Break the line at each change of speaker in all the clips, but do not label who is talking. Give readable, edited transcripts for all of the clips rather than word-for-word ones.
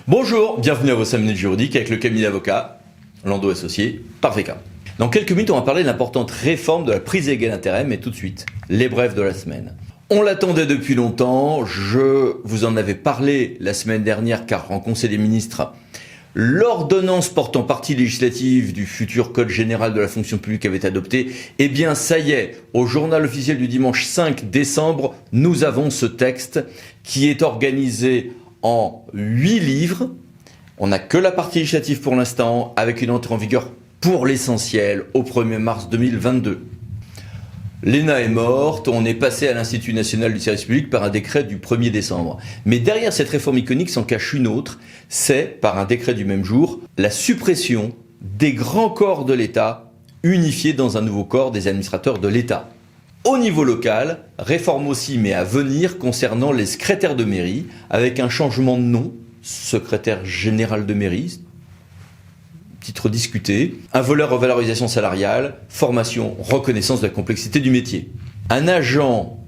Bonjour, bienvenue à vos 5 minutes juridiques avec le cabinet d'avocats, Lando Associés, par VK. Dans quelques minutes, on va parler de l'importante réforme de la prise égale d'intérêt, mais tout de suite, les brefs de la semaine. On l'attendait depuis longtemps, je vous en avais parlé la semaine dernière car en Conseil des ministres, l'ordonnance portant partie législative du futur Code général de la fonction publique avait été adoptée. Eh bien, ça y est, au journal officiel du dimanche 5 décembre, nous avons ce texte qui est organisé en 8 livres. On n'a que la partie législative pour l'instant, avec une entrée en vigueur pour l'essentiel au 1er mars 2022. L'ENA est morte, on est passé à l'Institut national du service public par un décret du 1er décembre. Mais derrière cette réforme iconique s'en cache une autre, c'est, par un décret du même jour, la suppression des grands corps de l'État unifiés dans un nouveau corps des administrateurs de l'État. Au niveau local, réforme aussi, mais à venir, concernant les secrétaires de mairie, avec un changement de nom, secrétaire général de mairie, titre discuté, un volet revalorisation salariale, formation, reconnaissance de la complexité du métier. Un agent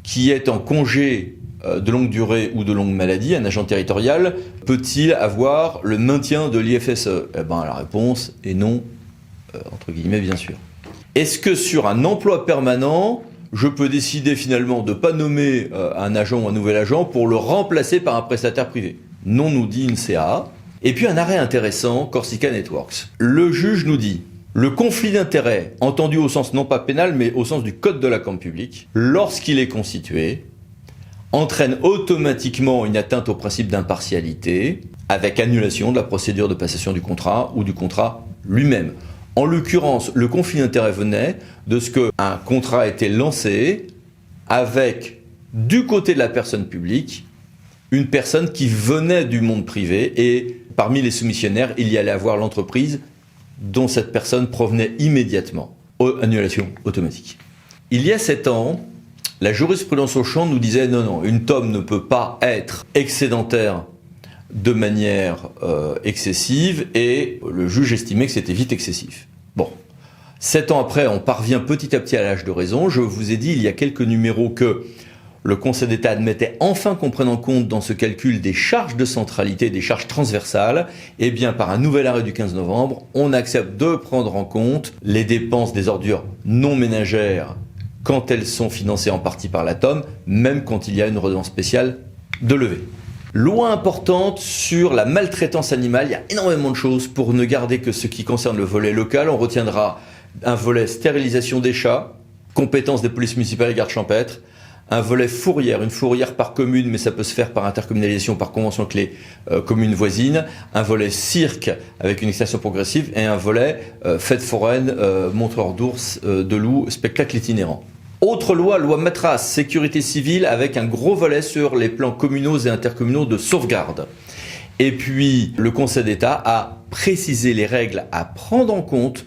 qui est en congé de longue durée ou de longue maladie, un agent territorial, peut-il avoir le maintien de l'IFSE? Eh ben, la réponse est non, entre guillemets, bien sûr. Est-ce que sur un emploi permanent, je peux décider finalement de ne pas nommer un agent ou un nouvel agent pour le remplacer par un prestataire privé? Non, nous dit une CA. Et puis un arrêt intéressant, Corsica Networks. Le juge nous dit, le conflit d'intérêts, entendu au sens non pas pénal, mais au sens du code de la commande publique, lorsqu'il est constitué, entraîne automatiquement une atteinte au principe d'impartialité, avec annulation de la procédure de passation du contrat ou du contrat lui-même. En l'occurrence, le conflit d'intérêts venait de ce qu'un contrat a été lancé avec, du côté de la personne publique, une personne qui venait du monde privé et parmi les soumissionnaires, il y allait avoir l'entreprise dont cette personne provenait immédiatement. Annulation automatique. Il y a 7 ans, la jurisprudence au champ nous disait non, une TOM ne peut pas être excédentaire de manière excessive et le juge estimait que c'était vite excessif. Bon, 7 ans après, on parvient petit à petit à l'âge de raison. Je vous ai dit il y a quelques numéros que le Conseil d'État admettait enfin qu'on prenne en compte dans ce calcul des charges de centralité, des charges transversales. Eh bien, par un nouvel arrêt du 15 novembre, on accepte de prendre en compte les dépenses des ordures non ménagères quand elles sont financées en partie par la TOM, même quand il y a une redevance spéciale de levée. Loi importante sur la maltraitance animale, il y a énormément de choses pour ne garder que ce qui concerne le volet local. On retiendra un volet stérilisation des chats, compétences des polices municipales et gardes champêtres, un volet fourrière, une fourrière par commune, mais ça peut se faire par intercommunalisation, par convention avec les communes voisines, un volet cirque avec une extension progressive et un volet fête foraine, montreur d'ours, de loups, spectacle itinérant. Autre loi, loi Matras, sécurité civile avec un gros volet sur les plans communaux et intercommunaux de sauvegarde. Et puis, le Conseil d'État a précisé les règles à prendre en compte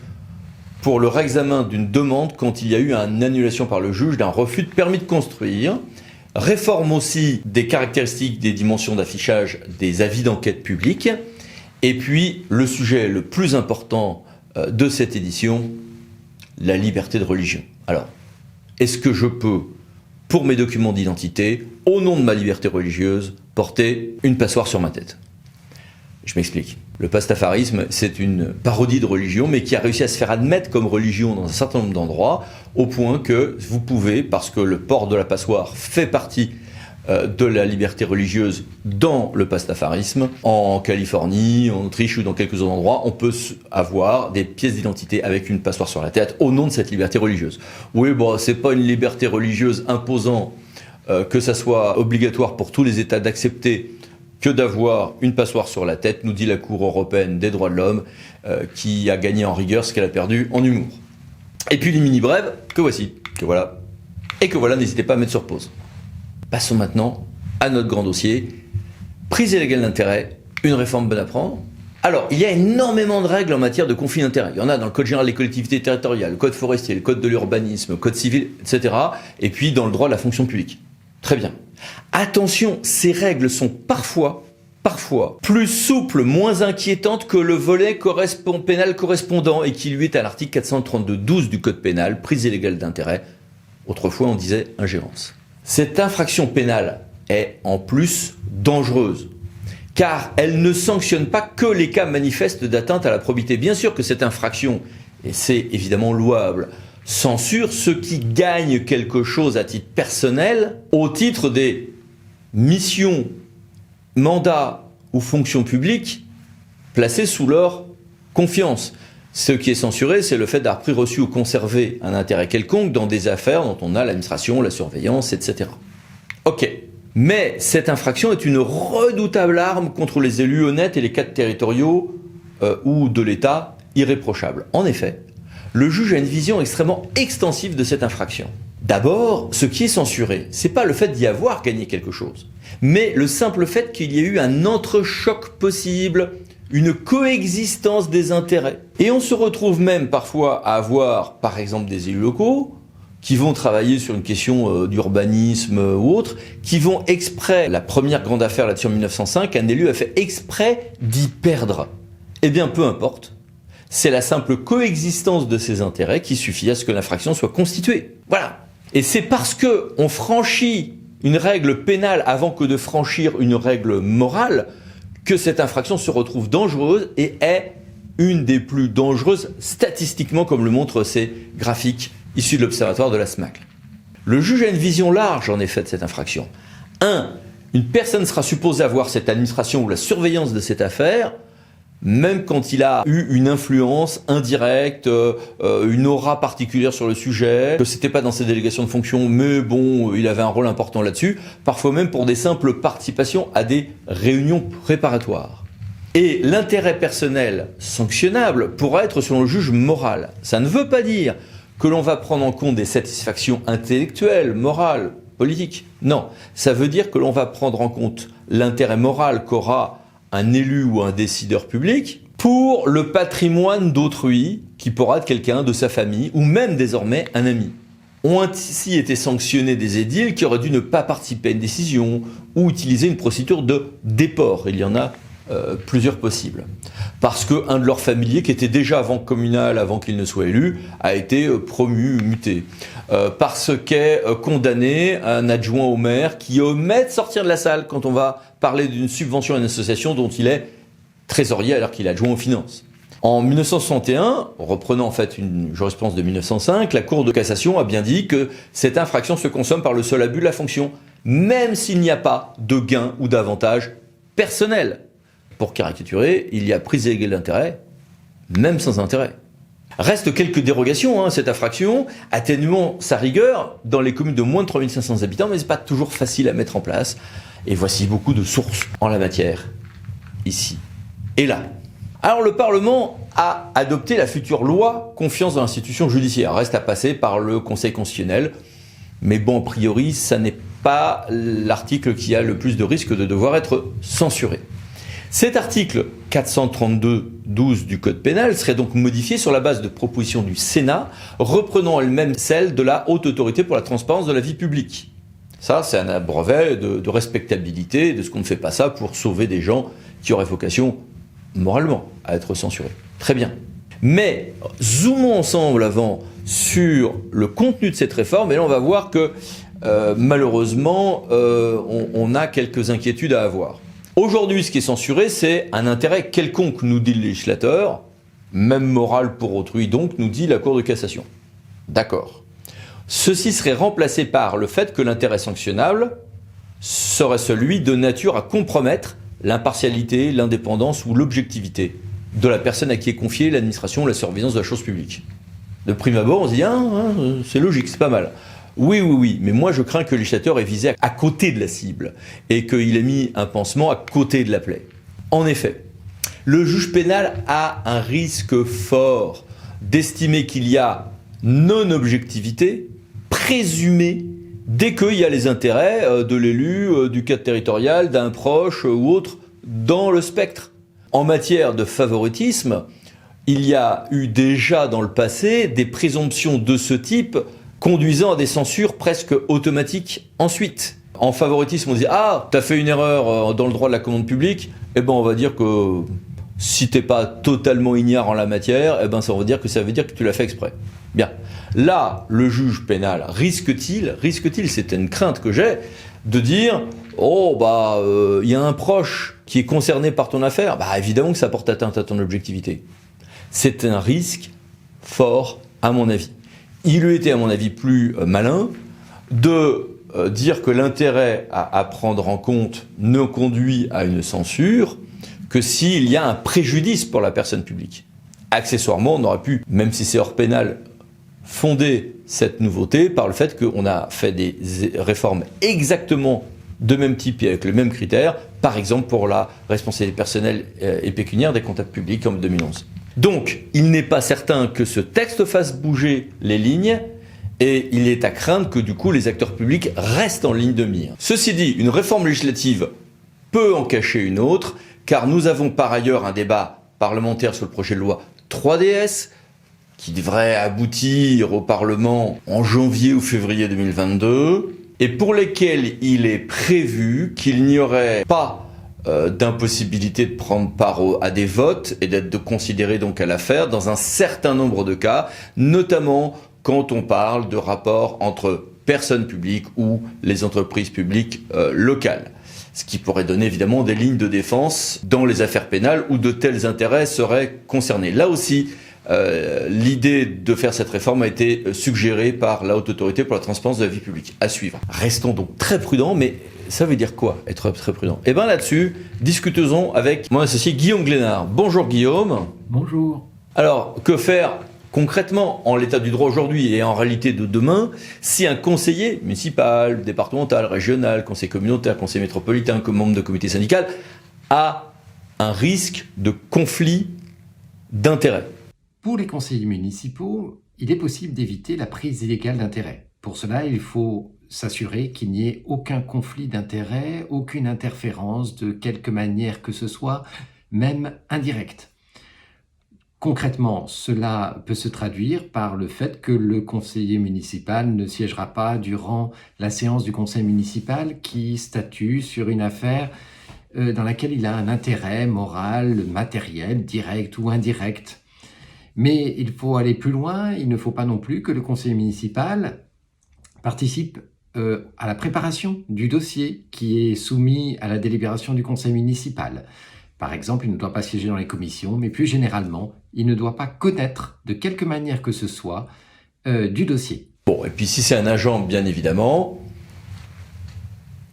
pour le réexamen d'une demande quand il y a eu une annulation par le juge d'un refus de permis de construire. Réforme aussi des caractéristiques des dimensions d'affichage des avis d'enquête publique. Et puis, le sujet le plus important de cette édition, la liberté de religion. Alors, est-ce que je peux, pour mes documents d'identité, au nom de ma liberté religieuse, porter une passoire sur ma tête? Je m'explique. Le pastafarisme, c'est une parodie de religion, mais qui a réussi à se faire admettre comme religion dans un certain nombre d'endroits, au point que vous pouvez, parce que le port de la passoire fait partie de la liberté religieuse dans le pastafarisme, en Californie, en Autriche ou dans quelques autres endroits, on peut avoir des pièces d'identité avec une passoire sur la tête au nom de cette liberté religieuse. Oui, bon, c'est pas une liberté religieuse imposant que ça soit obligatoire pour tous les États d'accepter que d'avoir une passoire sur la tête, nous dit la Cour européenne des droits de l'homme, qui a gagné en rigueur ce qu'elle a perdu en humour. Et puis les mini-brèves, que voici, que voilà. Et que voilà, n'hésitez pas à mettre sur pause. Passons maintenant à notre grand dossier. Prise illégale d'intérêt, une réforme bonne à prendre. Alors, il y a énormément de règles en matière de conflit d'intérêts. Il y en a dans le Code général des collectivités territoriales, le Code forestier, le Code de l'urbanisme, le Code civil, etc. Et puis dans le droit de la fonction publique. Très bien. Attention, ces règles sont parfois plus souples, moins inquiétantes que le volet pénal correspondant et qui lui est à l'article 432-12 du Code pénal, prise illégale d'intérêt. Autrefois, on disait ingérence. Cette infraction pénale est en plus dangereuse. car elle ne sanctionne pas que les cas manifestes d'atteinte à la probité. Bien sûr que cette infraction, et c'est évidemment louable, censure ceux qui gagnent quelque chose à titre personnel au titre des missions, mandats ou fonctions publiques placées sous leur confiance. Ce qui est censuré, c'est le fait d'avoir pris, reçu ou conservé un intérêt quelconque dans des affaires dont on a l'administration, la surveillance, etc. Ok. Mais cette infraction est une redoutable arme contre les élus honnêtes et les cadres territoriaux ou de l'État irréprochables. En effet, le juge a une vision extrêmement extensive de cette infraction. D'abord, ce qui est censuré, c'est pas le fait d'y avoir gagné quelque chose, mais le simple fait qu'il y ait eu un entrechoc possible, une coexistence des intérêts. Et on se retrouve même parfois à avoir, par exemple, des élus locaux qui vont travailler sur une question d'urbanisme ou autre, qui vont exprès, la première grande affaire là-dessus en 1905, un élu a fait exprès d'y perdre. Eh bien, peu importe. C'est la simple coexistence de ces intérêts qui suffit à ce que l'infraction soit constituée. Voilà. Et c'est parce que on franchit une règle pénale avant que de franchir une règle morale que cette infraction se retrouve dangereuse et est une des plus dangereuses statistiquement, comme le montrent ces graphiques issus de l'Observatoire de la SMACL. Le juge a une vision large en effet de cette infraction. 1. Une personne sera supposée avoir cette administration ou la surveillance de cette affaire, même quand il a eu une influence indirecte, une aura particulière sur le sujet, que c'était pas dans ses délégations de fonction, mais bon, il avait un rôle important là-dessus, parfois même pour des simples participations à des réunions préparatoires. Et l'intérêt personnel sanctionnable pourra être selon le juge moral. Ça ne veut pas dire que l'on va prendre en compte des satisfactions intellectuelles, morales, politiques. Non, ça veut dire que l'on va prendre en compte l'intérêt moral qu'aura un élu ou un décideur public pour le patrimoine d'autrui qui pourra être quelqu'un de sa famille ou même désormais un ami. Ont ainsi été sanctionnés des édiles qui auraient dû ne pas participer à une décision ou utiliser une procédure de déport. Il y en a plusieurs possibles. Parce qu'un de leurs familiers, qui était déjà avant communal, avant qu'il ne soit élu, a été promu, muté. Parce qu'est condamné un adjoint au maire qui omet de sortir de la salle quand on va parler d'une subvention à une association dont il est trésorier alors qu'il est adjoint aux finances. En 1961, reprenant en fait une jurisprudence de 1905, la Cour de cassation a bien dit que cette infraction se consomme par le seul abus de la fonction, même s'il n'y a pas de gain ou d'avantage personnel. Pour caricaturer, il y a prise illégale d'intérêt, même sans intérêt. Reste quelques dérogations, cette infraction, atténuant sa rigueur dans les communes de moins de 3500 habitants, mais c'est pas toujours facile à mettre en place. Et voici beaucoup de sources en la matière, ici et là. Alors le Parlement a adopté la future loi confiance dans l'institution judiciaire. Reste à passer par le Conseil constitutionnel, mais bon, a priori, ça n'est pas l'article qui a le plus de risque de devoir être censuré. Cet article 432-12 du Code pénal serait donc modifié sur la base de propositions du Sénat, reprenant elle-même celle de la Haute Autorité pour la transparence de la vie publique. Ça, c'est un brevet de respectabilité, de ce qu'on ne fait pas ça pour sauver des gens qui auraient vocation, moralement, à être censurés. Très bien. Mais, zoomons ensemble avant sur le contenu de cette réforme, et là on va voir que, malheureusement, on a quelques inquiétudes à avoir. Aujourd'hui, ce qui est censuré, c'est un intérêt quelconque, nous dit le législateur, même moral pour autrui, donc, nous dit la Cour de cassation. D'accord. Ceci serait remplacé par le fait que l'intérêt sanctionnable serait celui de nature à compromettre l'impartialité, l'indépendance ou l'objectivité de la personne à qui est confiée l'administration ou la surveillance de la chose publique. De prime abord, on se dit « c'est logique, c'est pas mal ». Oui, mais moi je crains que le législateur ait visé à côté de la cible et qu'il ait mis un pansement à côté de la plaie. En effet, le juge pénal a un risque fort d'estimer qu'il y a non-objectivité présumée dès qu'il y a les intérêts de l'élu, du cadre territorial, d'un proche ou autre dans le spectre. En matière de favoritisme, il y a eu déjà dans le passé des présomptions de ce type conduisant à des censures presque automatiques ensuite. En favoritisme, on dit « Ah, t'as fait une erreur dans le droit de la commande publique », eh ben on va dire que si t'es pas totalement ignare en la matière, eh ben ça veut dire que tu l'as fait exprès. Bien. Là, le juge pénal risque-t-il, c'est une crainte que j'ai, de dire il y a un proche qui est concerné par ton affaire, évidemment que ça porte atteinte à ton objectivité. C'est un risque fort, à mon avis. Il eût été, à mon avis, plus malin de dire que l'intérêt à prendre en compte ne conduit à une censure que s'il y a un préjudice pour la personne publique. Accessoirement, on aurait pu, même si c'est hors pénal, fonder cette nouveauté par le fait qu'on a fait des réformes exactement de même type et avec le même critère, par exemple pour la responsabilité personnelle et pécuniaire des comptables publics en 2011. Donc, il n'est pas certain que ce texte fasse bouger les lignes et il est à craindre que du coup les acteurs publics restent en ligne de mire. Ceci dit, une réforme législative peut en cacher une autre, car nous avons par ailleurs un débat parlementaire sur le projet de loi 3DS, qui devrait aboutir au Parlement en janvier ou février 2022, et pour lesquels il est prévu qu'il n'y aurait pas d'impossibilité de prendre part à des votes et d'être considéré donc à l'affaire dans un certain nombre de cas, notamment quand on parle de rapports entre personnes publiques ou les entreprises publiques locales. Ce qui pourrait donner évidemment des lignes de défense dans les affaires pénales où de tels intérêts seraient concernés. Là aussi, l'idée de faire cette réforme a été suggérée par la Haute Autorité pour la transparence de la vie publique. À suivre. Restons donc très prudents, mais ça veut dire quoi, être très prudent? Eh bien là-dessus, discutons avec mon associé Guillaume Glénard. Bonjour Guillaume.
Bonjour.
Alors, que faire concrètement en l'état du droit aujourd'hui et en réalité de demain si un conseiller municipal, départemental, régional, conseiller communautaire, conseiller métropolitain, membre de comité syndical a un risque de conflit d'intérêts?
Pour les conseillers municipaux, il est possible d'éviter la prise illégale d'intérêts. Pour cela, il faut s'assurer qu'il n'y ait aucun conflit d'intérêts, aucune interférence de quelque manière que ce soit, même indirecte. Concrètement, cela peut se traduire par le fait que le conseiller municipal ne siégera pas durant la séance du conseil municipal qui statue sur une affaire dans laquelle il a un intérêt moral, matériel, direct ou indirect. Mais il faut aller plus loin, il ne faut pas non plus que le conseiller municipal participe à la préparation du dossier qui est soumis à la délibération du conseil municipal. Par exemple, il ne doit pas siéger dans les commissions, mais plus généralement, il ne doit pas connaître de quelque manière que ce soit du dossier.
Bon, et puis si c'est un agent, bien évidemment,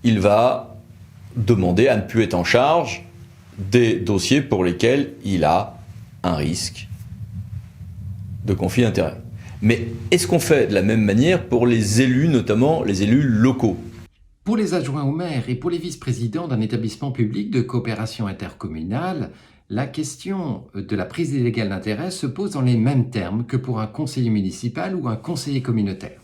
il va demander à ne plus être en charge des dossiers pour lesquels il a un risque de conflit d'intérêts. Mais est-ce qu'on fait de la même manière pour les élus, notamment les élus locaux?
Pour les adjoints au maire et pour les vice-présidents d'un établissement public de coopération intercommunale, la question de la prise illégale d'intérêt se pose dans les mêmes termes que pour un conseiller municipal ou un conseiller communautaire.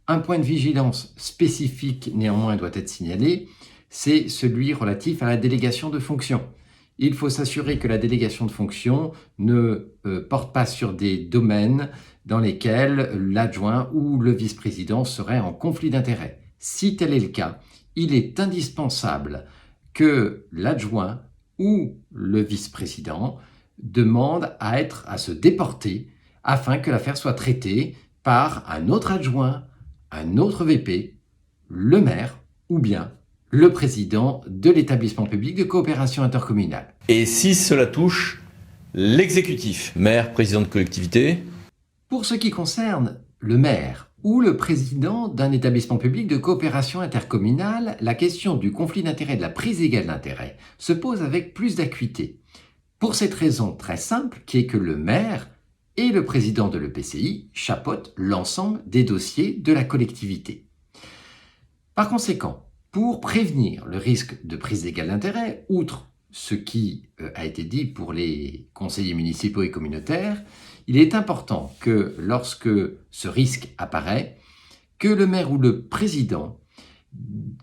Un point de vigilance spécifique néanmoins doit être signalé, c'est celui relatif à la délégation de fonctions. Il faut s'assurer que la délégation de fonctions ne porte pas sur des domaines dans lesquels l'adjoint ou le vice-président serait en conflit d'intérêts. Si tel est le cas, il est indispensable que l'adjoint ou le vice-président demande à se déporter afin que l'affaire soit traitée par un autre adjoint, un autre VP, le maire ou bien le président de l'établissement public de coopération intercommunale.
Et si cela touche l'exécutif, maire, président de collectivité?
Pour ce qui concerne le maire ou le président d'un établissement public de coopération intercommunale, la question du conflit d'intérêts et de la prise illégale d'intérêts se pose avec plus d'acuité. Pour cette raison très simple qui est que le maire et le président de l'EPCI chapeautent l'ensemble des dossiers de la collectivité. Par conséquent, pour prévenir le risque de prise illégale d'intérêts, outre ce qui a été dit pour les conseillers municipaux et communautaires, il est important que lorsque ce risque apparaît, que le maire ou le président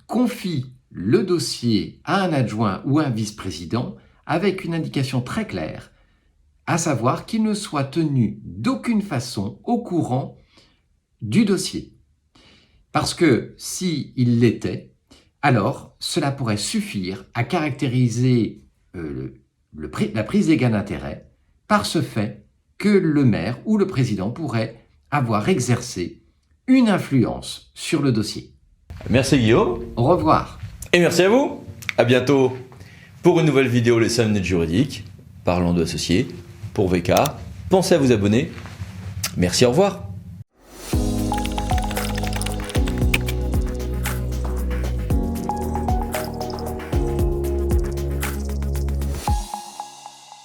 confie le dossier à un adjoint ou un vice-président avec une indication très claire, à savoir qu'il ne soit tenu d'aucune façon au courant du dossier. Parce que s'il l'était, alors cela pourrait suffire à caractériser la prise illégale d'intérêt par ce fait que le maire ou le président pourrait avoir exercé une influence sur le dossier.
Merci Guillaume.
Au revoir.
Et merci à vous. À bientôt pour une nouvelle vidéo Les 5 minutes juridiques. Parlons de associés pour VK. Pensez à vous abonner. Merci, au revoir.